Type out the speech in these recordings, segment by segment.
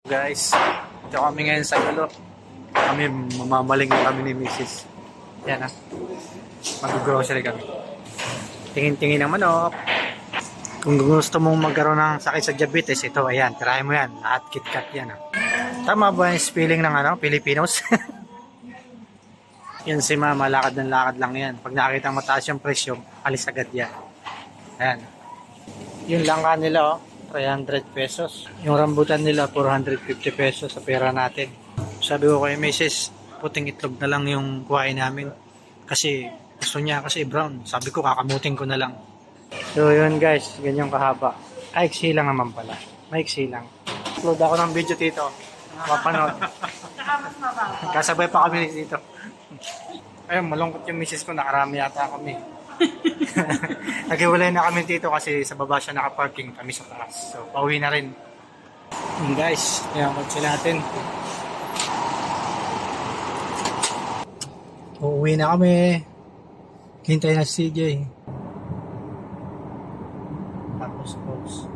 Guys, ito kami ngayon sa Galo. Kami, mamamaling na kami ni Mrs. Yan ha. Mag-grocery kami. Tingin-tingin ng manok. Kung gusto mong magkaroon ng sakit sa diabetes, ito, ayan, tirahin mo yan. At KitKat yan ha. Tama ba yung spelling ng Pilipinos? Yan si Mama, lakad ng lakad lang yan. Pag nakakita mataas yung presyo, alis agad yan. Ayan. Yung langka nila, 300 pesos. Yung rambutan nila, 450 pesos sa pera natin. Sabi ko kay Mrs., puting itlog na lang yung kuhain namin. Kasi gusto niya kasi brown. Sabi ko, kakamutin ko na lang. So yun guys, ganyan kahaba. Ay, iksi lang naman pala. May iksi lang. Upload ako ng video dito. Mapanood. Kasabay pa kami dito. Ayun, malungkot yung Mrs. ko. Nakarami yata kami. Naghiwalay na kami dito kasi sa baba siya nakaparking, kami sa taas. So, pauwi na rin. Yun guys, ayan kotse natin. Uuwi na kami. Hintay na si CJ. Tapos post.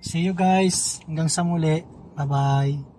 See you guys. Hanggang sa muli. Bye-bye.